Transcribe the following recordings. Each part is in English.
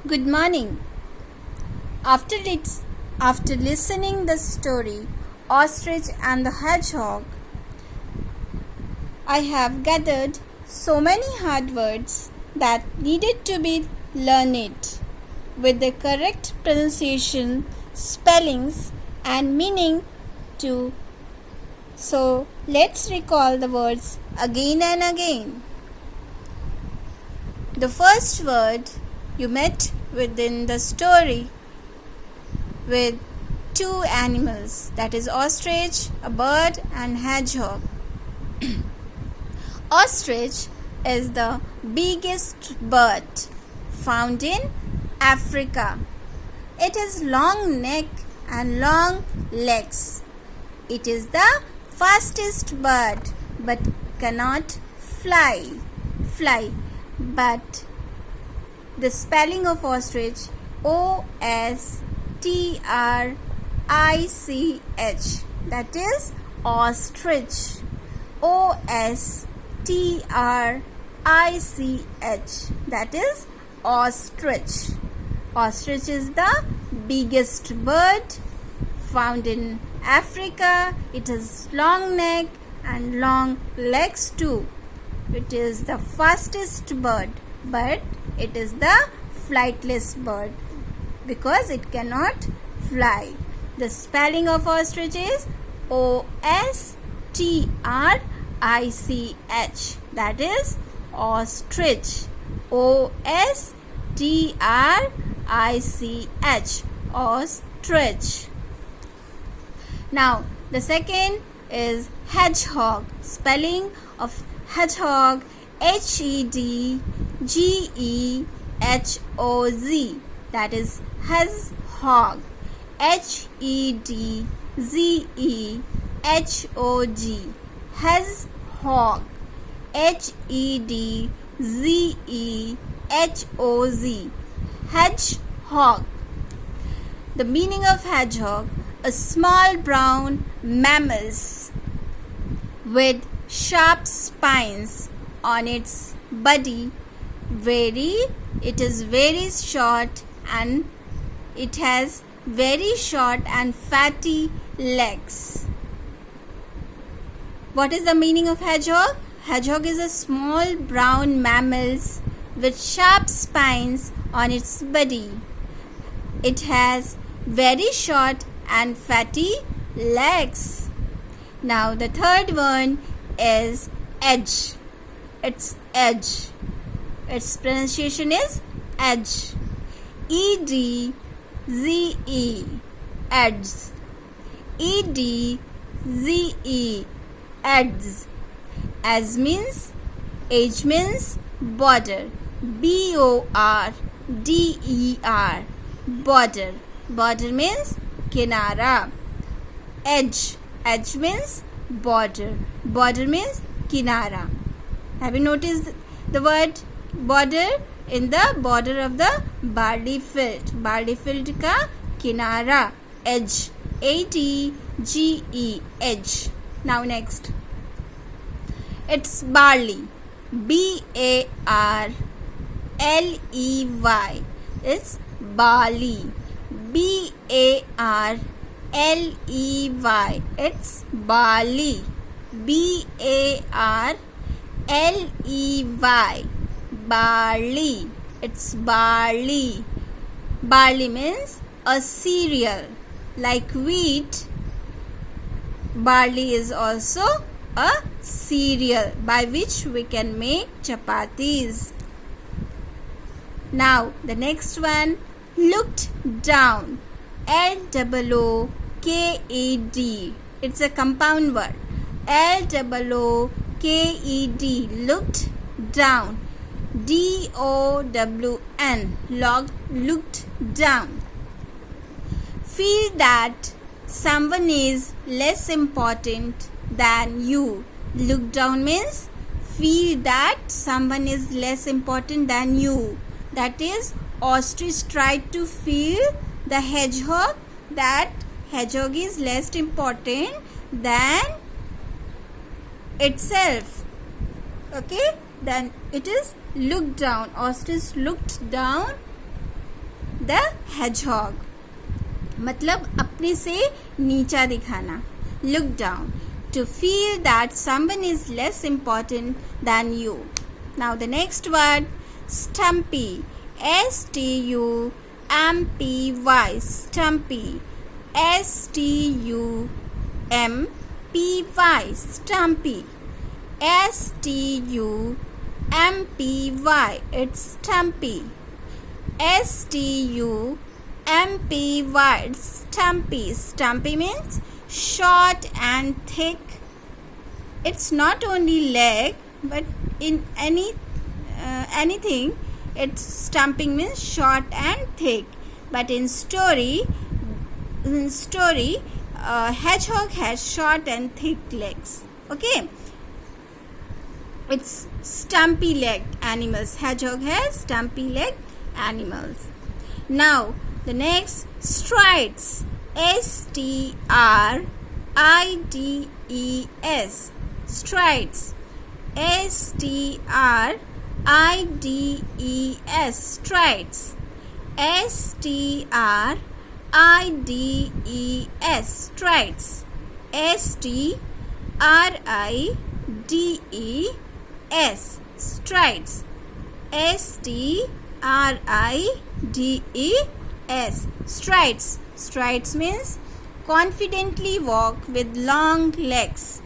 Good morning. After listening the story Ostrich and the Hedgehog, I have gathered so many hard words that needed to be learned with the correct pronunciation, spellings and meaning too. So let's recall the words again and again. The first word you met within the story with two animals, that is ostrich, a bird, and hedgehog. Ostrich is the biggest bird found in Africa. It has long neck and long legs. It is the fastest bird but cannot fly. But the spelling of ostrich, ostrich, that is ostrich. Ostrich, that is ostrich. Ostrich is the biggest bird found in Africa. It has long neck and long legs too. It is the fastest bird, but it is the flightless bird because it cannot fly. The spelling of ostrich is ostrich, that is ostrich. Ostrich, ostrich. Now the second is hedgehog. Spelling of hedgehog, hedgehog, that is hedgehog. Hedgehog, hedgehog. Hedgehog. The meaning of hedgehog: a small brown mammals with sharp spines on its body. It is very short and it has very short and fatty legs. What is the meaning of hedgehog? Hedgehog is a small brown mammals with sharp spines on its body. It has very short and fatty legs. Now the third one is edge. It's edge. Its pronunciation is edge. Edze, edge. Edze, edge. As means, edge means border. border. Border. Border means kinara. Edge. Edge means border. Border means kinara. Have you noticed the word border? In the border of the barley field. Barley field ka kinara. Edge. edge. Edge. Now next. It's barley. barley. It's barley. barley. It's barley. barley. Barley. It's barley. Barley means a cereal. Like wheat, barley is also a cereal by which we can make chapatis. Now the next one, looked down. Looked. It's a compound word. Looked. Looked down. down. Looked down. Feel that someone is less important than you. Look down means feel that someone is less important than you. That is, ostrich tried to feel the hedgehog that hedgehog is less important than itself. Okay, then it is looked down. Ostrich looked down the hedgehog. मतलब अपने से नीचा दिखाना. Look down. To feel that someone is less important than you. Now the next word, stumpy. S-T-U-M-P-Y. Stumpy. S-T-U-M-P-Y. Stumpy. S-T-U-M-P-Y. It's stumpy. S-T-U-M-P-Y. It's stumpy. Stumpy means short and thick. It's not only leg, but in anything, it's stumping means short and thick. But in story, hedgehog has short and thick legs. Okay, it's stumpy legged animals. Hedgehog has stumpy legged animals. Now the next, strides. S-T-R-I-D-E-S. Strides. S-T-R-I-D-E-S. Strides. S-T-R-I-D-E-S. Strides. S-T-R-I-D-E-S. Strides. S-T-R-I-D-E-S. Strides. Strides means confidently walk with long legs.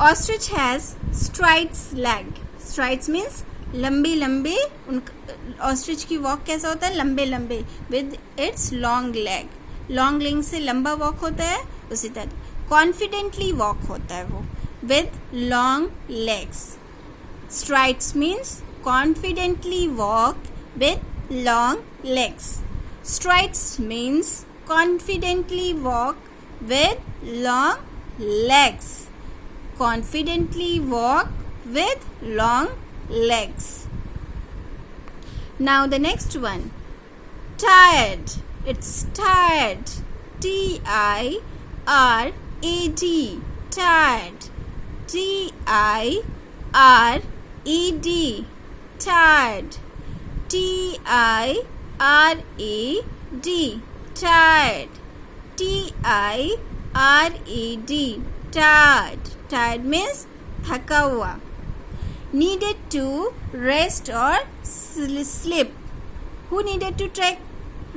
Ostrich has strides leg. Strides means लंबे लंबे. Ostrich की walk कैसा होता है? लंबे लंबे with its long leg. Long leg से लंबा वॉक होता है. उसी तरह कॉन्फिडेंटली वॉक होता है वो with long legs. Strides means confidently walk with long legs. Strides means confidently walk with long legs. Confidently walk with long legs. Now the next one, tired. It's tired. T-I-R-A-D. Tired. T-I-R-E-D. Tired. T-I-R-E-D. Tired. T-I-R-E-D. Tired. Tired means थका हुआ. Needed to rest or sleep. Who needed to take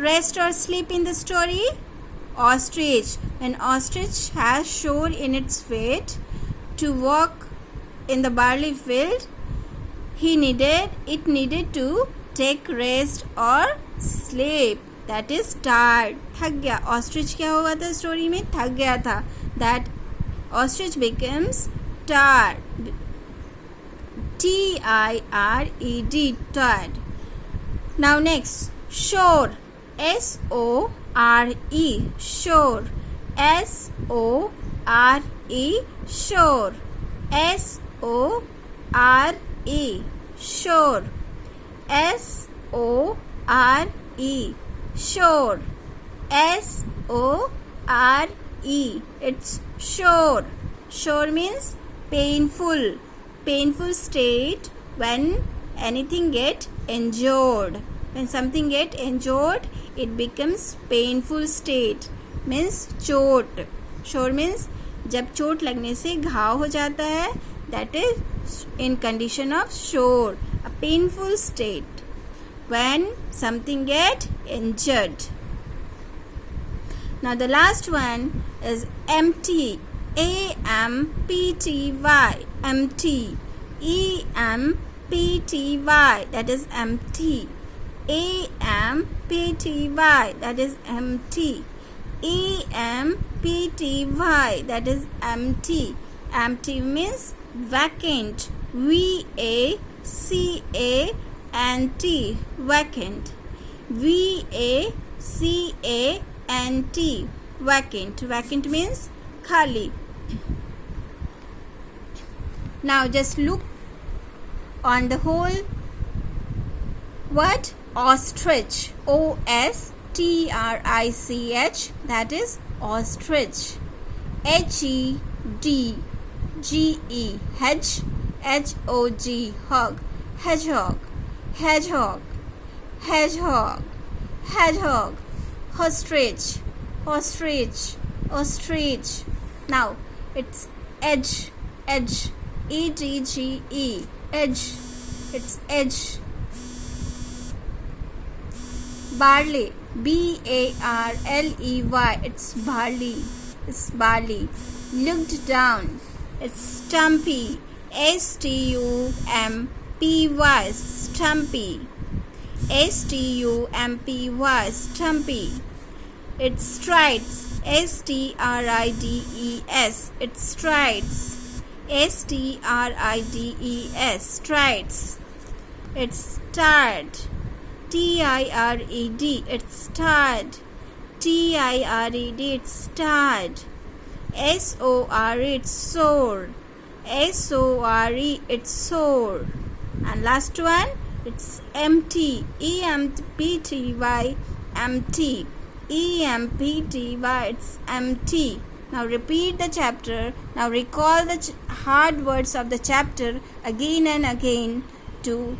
rest or sleep in the story? Ostrich. When ostrich has shore in its feet to walk in the barley field, it needed to take rest or sleep. That is tired. थक गया. Ostrich क्या हुआ था story में? थक गया था. That ostrich becomes tired. T-I-R-E-D. Tired. Now next, shore. S-O-R-E. Shore. S-O-R-E. Shore. S-O-R-E. Shore. S-O-R-E. Shore. S-O-R-E. It's shore. Shore means painful. Painful state when anything get injured. When something get injured, it becomes painful state. Means चोट. Shore means जब चोट लगने से घाव हो जाता है, that is in condition of shore. A painful state when something get injured. Now the last one is empty. A-M-P-T-Y. Empty. E-M-P-T-Y. That is empty. A-M-P-T-Y. That is empty. E-M-P-T-Y. That is empty. Empty means vacant. V-A-C-A-N-T. Vacant. V-A-C-A-N-T. Vacant. Vacant means khali. Now just look on the whole word ostrich. O-S-T-R-I-C-H. That is ostrich. H-E-D-G-E. Hedge. H-O-G. Hog. Hedgehog. Hedgehog. hedgehog, hedgehog. Ostrich, ostrich, ostrich. Now it's edge, edge, edge, edge. It's edge. Barley, barley. It's barley. It's barley. Looked down. It's stumpy. stumpy. Stumpy. stumpy. Stumpy. It strides. strides. It strides. strides. Strides. It's tired. tired. It's tired. tired. It's tired. sore. It's sore. sore. It's sore. And last one, it's empty. empty. Empty. empty. It's empty. Now repeat the chapter. Now recall the hard words of the chapter again and again to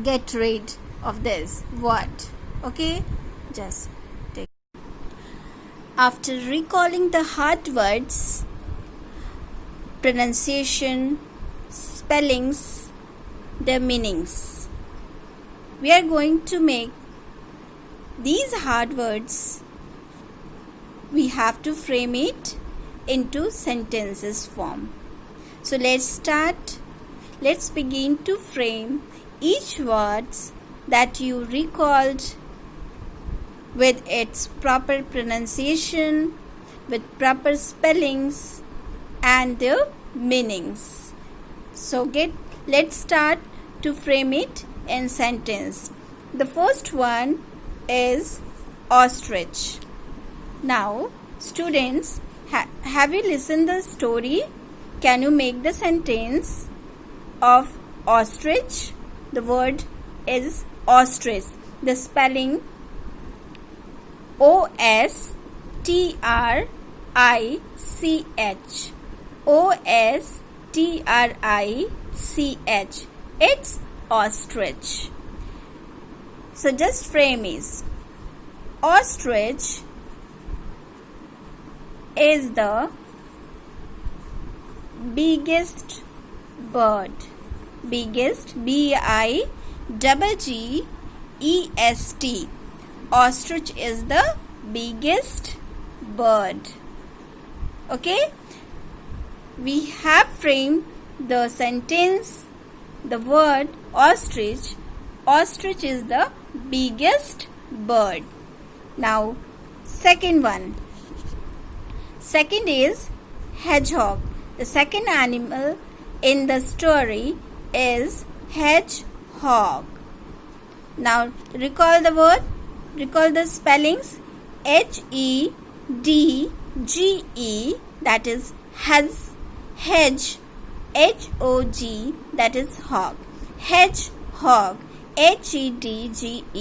get rid of this word. Okay? Just take. After recalling the hard words, pronunciation, spellings, their meanings, we are going to make these hard words. We have to frame it into sentences form. So let's start. Let's begin to frame each word that you recalled with its proper pronunciation, with proper spellings and their meanings. So let's start to frame it in sentence. The first one is ostrich. Now, students, have you listened the story? Can you make the sentence of ostrich? The word is ostrich. The spelling ostrich. ostrich. It's ostrich. So just frame is ostrich is the biggest bird. Biggest, biggest. Ostrich is the biggest bird. Okay? We have framed the sentence, the word ostrich. Ostrich is the biggest bird. Now, second one. Second is hedgehog. The second animal in the story is hedgehog. Now recall the word, recall the spellings. hedge, that is hedge. hog, that is hog. Hedgehog, hedgehog.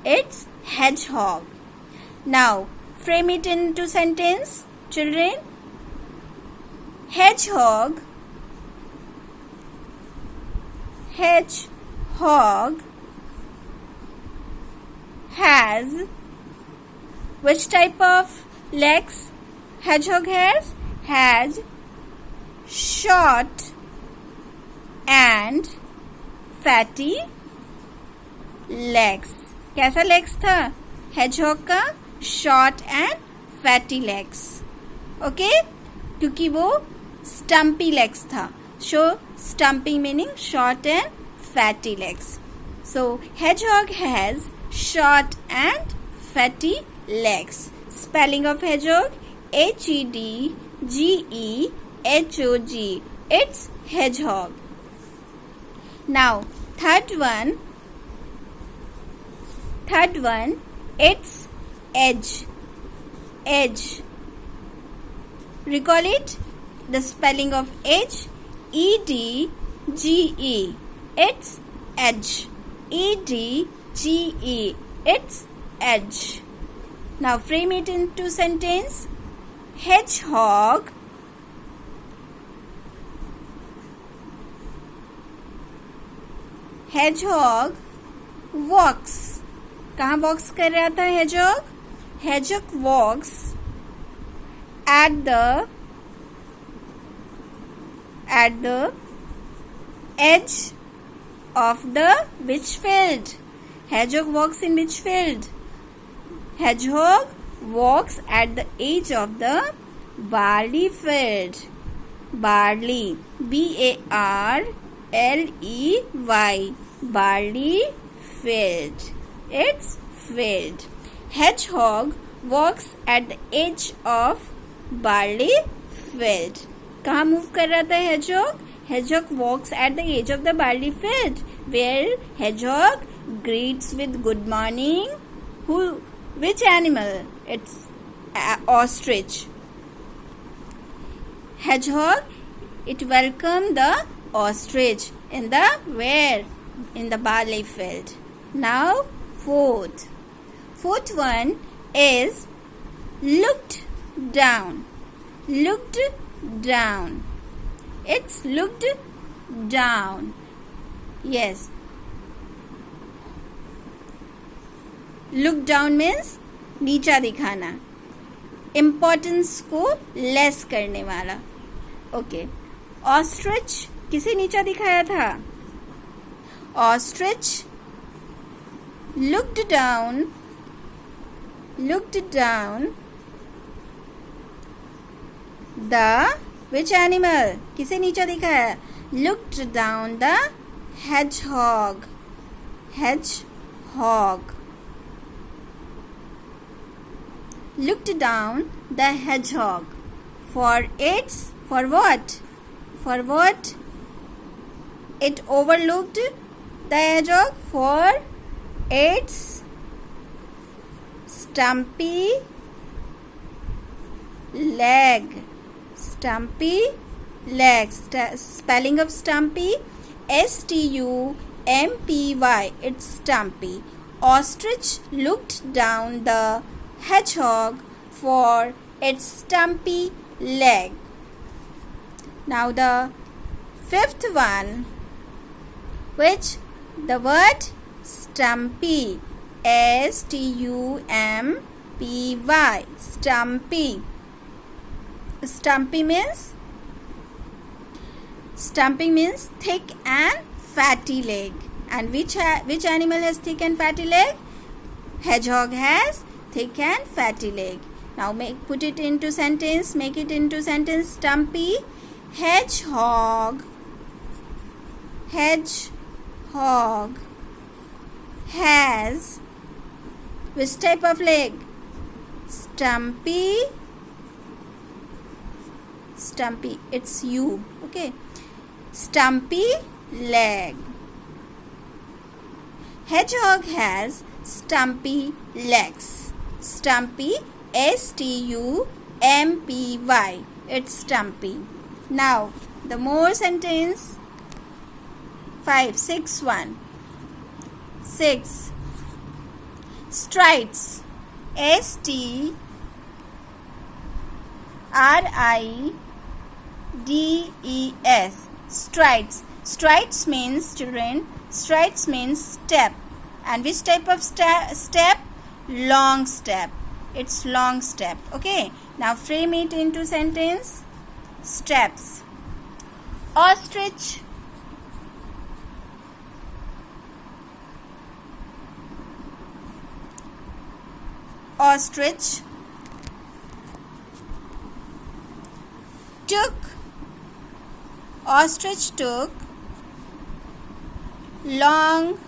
It's hedgehog. Now frame it into sentence, children. Hedgehog has which type of legs? Hedgehog has short and fatty legs. कैसा legs था hedgehog का? Short and fatty legs. Okay? क्योंकि वो stumpy legs था. So stumpy meaning short and fatty legs. So hedgehog has short and fatty legs. Spelling of hedgehog hedgehog. It's hedgehog. Now third one, it's edge. Recall it. The spelling of edge, edge. It's edge. edge. It's edge. Now frame it into sentence. Hedgehog hedgehog walks. कहाँ वॉक्स कर रहा था hedgehog? Hedgehog walks at the edge of the which field? Hedgehog walks in which field? Hedgehog walks at the edge of the barley field. Barley, B-A-R-L-E-Y, barley field. It's field. Hedgehog walks at the edge of barley field. कहाँ move कर रहा था hedgehog? Hedgehog walks at the edge of the barley field, where hedgehog greets with good morning. Which animal? It's ostrich. Hedgehog, it welcomed the ostrich in the where? In the barley field. Now fourth one is looked down. Looked down. It's looked down. Yes. Look down means नीचा दिखाना, importance को less करने वाला. Okay. Ostrich किसे नीचा दिखाया था? Ostrich looked down the which animal? किसे नीचा दिखाया? Looked down the hedgehog. Looked down the hedgehog for what? It overlooked the hedgehog for its stumpy leg. Spelling of stumpy, S-T-U-M-P-Y. It's stumpy. Ostrich looked down the hedgehog for its stumpy leg. Now the fifth one, which the word stumpy, S-T-U-M-P-Y, stumpy. Stumpy means thick and fatty leg. And which animal has thick and fatty leg? Hedgehog has thick and fatty leg. Now put it into sentence. Make it into sentence. Stumpy hedgehog has which type of leg? Stumpy. It's U. Okay. Stumpy leg. Hedgehog has stumpy legs. Stumpy, S-T-U-M-P-Y. It's stumpy. Now the more sentence. 6. Strides. S-T-R-I-D-E-S. Strides. Strides means, children, strides means step. And which type of step? Long step. It's long step. Okay. Now frame it into sentence. Steps. Ostrich took long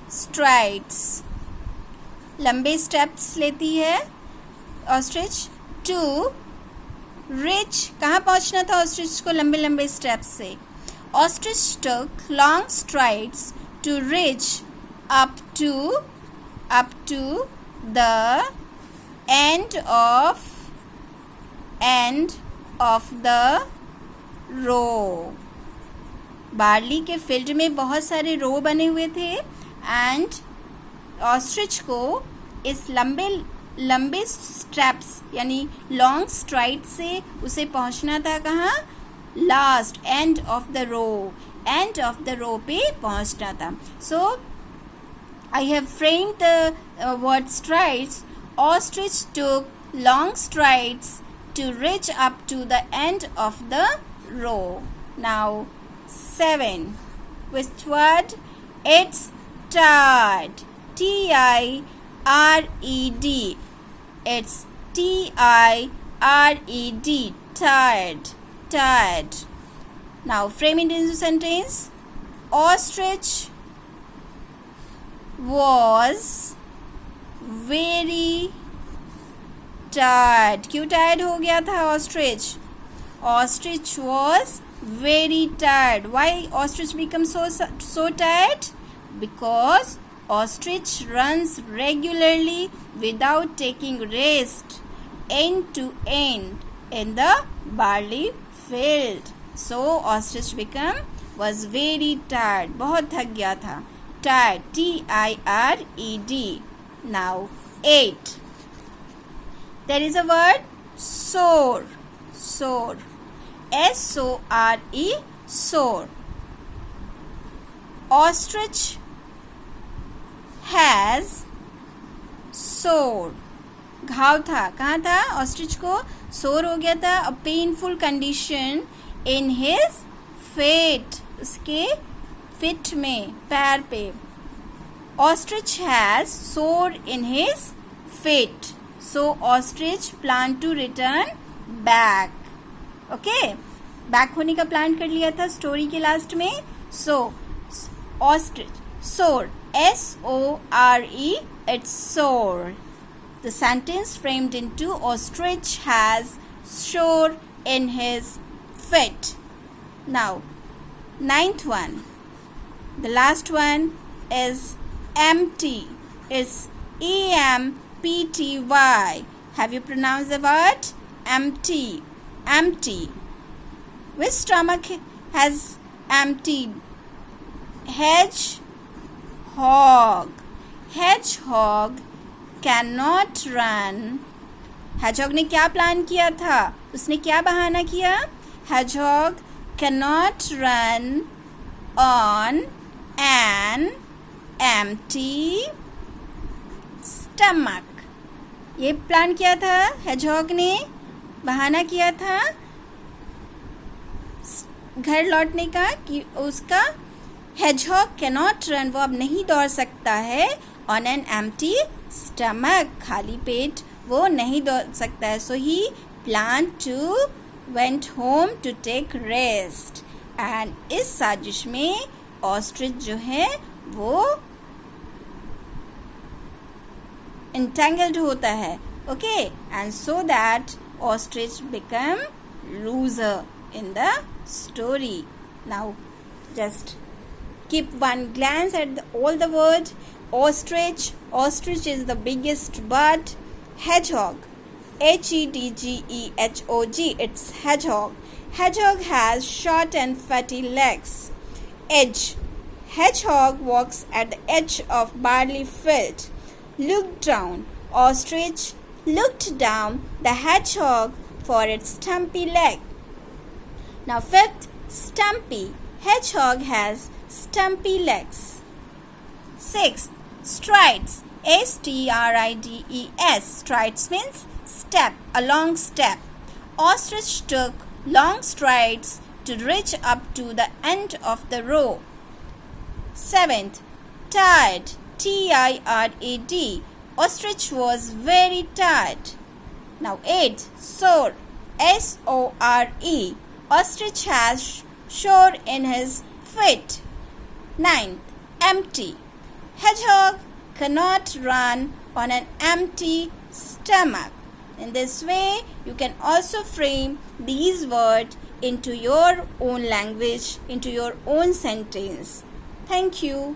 strides. लंबे steps लेती है ostrich to rich. कहाँ पहुँचना था ostrich को लंबे लंबे steps से? Ostrich took long strides to reach up to the end of the row. Barley के फील्ड में बहुत सारे रो बने हुए थे एंड ऑस्ट्रिच को इस लंबे स्टेप्स यानी लॉन्ग स्ट्राइड से उसे पहुंचना था कहाँ? Last end of the row. End of the row पे पहुंचना था. सो I have framed the word strides. Ostrich took long strides to reach up to the end of the row. Now 7. Which word? It's tired. T-I-R-E-D. It's T-I-R-E-D. Tired. Tired. Now frame it into sentence. Ostrich was very tired. क्यों tired हो गया था ostrich? Ostrich was very tired. Why ostrich becomes so tired? Because ostrich runs regularly without taking rest end to end in the barley field. So ostrich was very tired. बहुत थक गया था. Tired. T-I-R-E-D. Now 8. There is a word soar. Soar. S-O-R-E. Soar. Ostrich has soar. घाव था. कहाँ था? Ostrich को सोर हो गया था. A painful condition in his feet. उसके फिट में, पैर पे. Ostrich has sore in his feet. So ostrich plan to return back. Okay? Back होने का प्लान कर लिया था स्टोरी के लास्ट में. So ostrich sore. S-O-R-E. It's sore. The sentence framed into ostrich has sore in his feet. Now 9th one. The last one is empty. It's E-M-P-T-Y. Have you pronounced the word? Empty. Empty. Which stomach has emptied? Hedgehog. Hedgehog cannot run. Hedgehog ने क्या plan किया था? उसने क्या बहाना किया? Hedgehog cannot run on an empty stomach. ये plan किया था hedgehog ने, बहाना किया था घर लौटने का कि उसका hedgehog cannot run, वो अब नहीं दौड़ सकता है on an empty stomach, खाली पेट वो नहीं दौड़ सकता है. So he planned to went home to take rest. And इस साजिश में ऑस्ट्रिच जो है वो entangled होता है. Okay? And so that ostrich become loser in the story. Now just keep one glance at all the word. Ostrich. Ostrich is the biggest bird. Hedgehog. Hedgehog. It's hedgehog. Hedgehog has short and fatty legs. Edge. Hedgehog walks at the edge of barley field. Look down. Ostrich looked down the hedgehog for its stumpy leg. Now 5th, stumpy. Hedgehog has stumpy legs. 6th, strides. S-T-R-I-D-E-S. Strides means step, a long step. Ostrich took long strides to reach up to the end of the row. 7th, tired. T-I-R-A-D. Ostrich was very tired. Now 8th, sore. S-O-R-E. Ostrich has sore in his feet. 9th, empty. Hedgehog cannot run on an empty stomach. In this way, you can also frame these words into your own language, into your own sentence. Thank you.